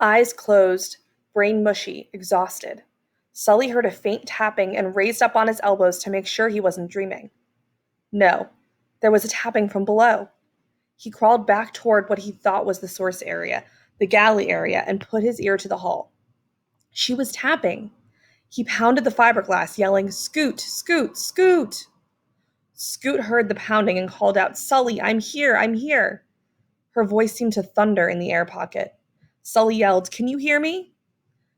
Eyes closed, brain mushy, exhausted. Sully heard a faint tapping and raised up on his elbows to make sure he wasn't dreaming. No, there was a tapping from below. He crawled back toward what he thought was the source area, the galley area, and put his ear to the hull. She was tapping. He pounded the fiberglass, yelling, "Scoot, Scoot, Scoot!" Scoot heard the pounding and called out, "Sully, I'm here, I'm here." Her voice seemed to thunder in the air pocket. Sully yelled, "Can you hear me?"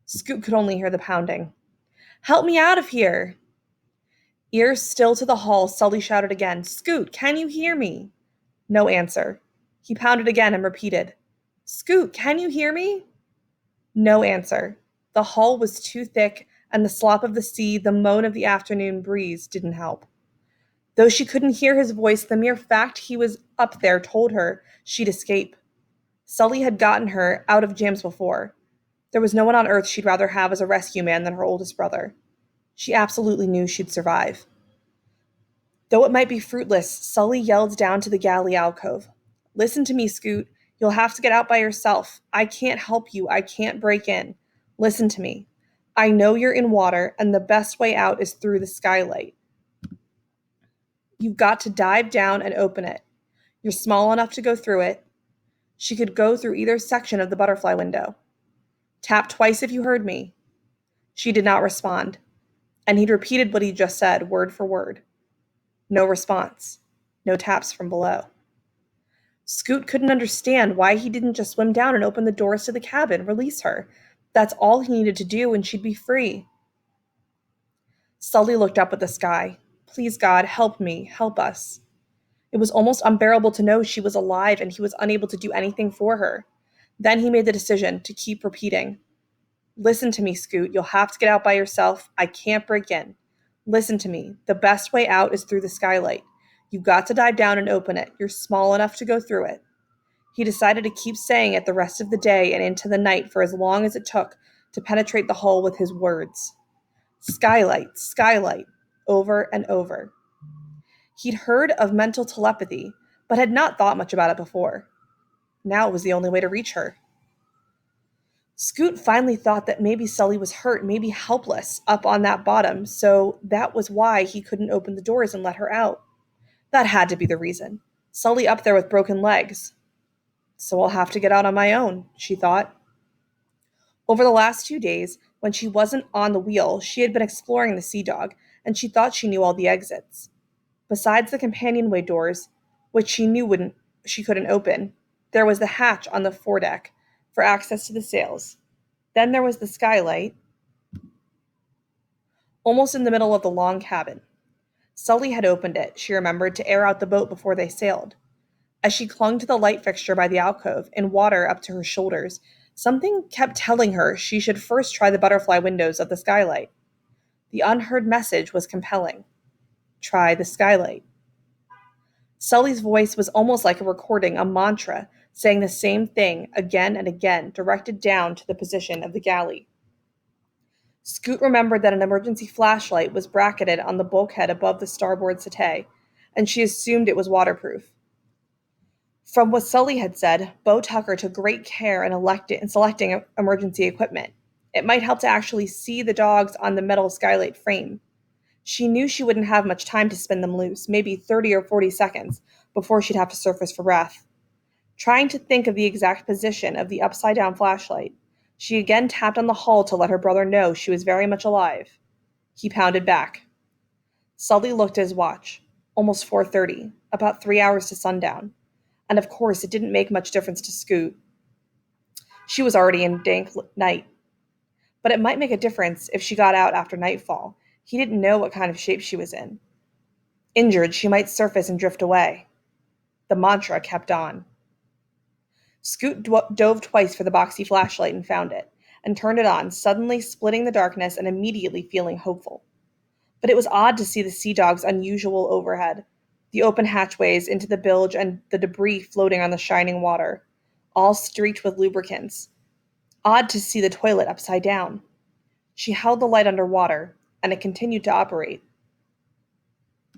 Scoot could only hear the pounding. "Help me out of here!" Ears still to the hull, Sully shouted again, "Scoot, can you hear me?" No answer. He pounded again and repeated, "Scoot, can you hear me?" No answer. The hull was too thick, and the slop of the sea, the moan of the afternoon breeze, didn't help. Though she couldn't hear his voice, the mere fact he was up there told her she'd escape. Sully had gotten her out of jams before. There was no one on earth she'd rather have as a rescue man than her oldest brother. She absolutely knew she'd survive. Though it might be fruitless, Sully yelled down to the galley alcove. "Listen to me, Scoot. You'll have to get out by yourself. I can't help you. I can't break in. Listen to me. I know you're in water, and the best way out is through the skylight. You've got to dive down and open it. You're small enough to go through it." She could go through either section of the butterfly window. "Tap twice if you heard me." She did not respond, and he'd repeated what he'd just said, word for word. No response. No taps from below. Scoot couldn't understand why he didn't just swim down and open the doors to the cabin, release her. That's all he needed to do, and she'd be free. Sully looked up at the sky. Please, God, help me, help us. It was almost unbearable to know she was alive and he was unable to do anything for her. Then he made the decision to keep repeating, "Listen to me, Scoot. You'll have to get out by yourself. I can't break in. Listen to me. The best way out is through the skylight. You've got to dive down and open it. You're small enough to go through it." He decided to keep saying it the rest of the day and into the night for as long as it took to penetrate the hull with his words. Skylight, skylight, over and over. He'd heard of mental telepathy, but had not thought much about it before. Now it was the only way to reach her. Scoot finally thought that maybe Sully was hurt, maybe helpless, up on that bottom, so that was why he couldn't open the doors and let her out. That had to be the reason. Sully up there with broken legs. "So I'll have to get out on my own," she thought. Over the last 2 days, when she wasn't on the wheel, she had been exploring the Sea Dog, and she thought she knew all the exits. Besides the companionway doors, which she couldn't open, there was the hatch on the foredeck for access to the sails. Then there was the skylight, almost in the middle of the long cabin. Sully had opened it, she remembered, to air out the boat before they sailed. As she clung to the light fixture by the alcove, in water up to her shoulders, something kept telling her she should first try the butterfly windows of the skylight. The unheard message was compelling. Try the skylight. Sully's voice was almost like a recording, a mantra, saying the same thing again and again, directed down to the position of the galley. Scoot remembered that an emergency flashlight was bracketed on the bulkhead above the starboard settee, and she assumed it was waterproof. From what Sully had said, Bo Tucker took great care in selecting emergency equipment. It might help to actually see the dogs on the metal skylight frame. She knew she wouldn't have much time to spin them loose, maybe 30 or 40 seconds, before she'd have to surface for breath. Trying to think of the exact position of the upside-down flashlight, she again tapped on the hull to let her brother know she was very much alive. He pounded back. Sully looked at his watch. Almost 4:30, about 3 hours to sundown. And of course, it didn't make much difference to Scoot. She was already in dank night. But it might make a difference if she got out after nightfall. He didn't know what kind of shape she was in. Injured, she might surface and drift away. The mantra kept on. Scoot dove twice for the boxy flashlight and found it, and turned it on, suddenly splitting the darkness and immediately feeling hopeful. But it was odd to see the Sea Dog's unusual overhead, the open hatchways into the bilge and the debris floating on the shining water, all streaked with lubricants. Odd to see the toilet upside down. She held the light underwater, and it continued to operate.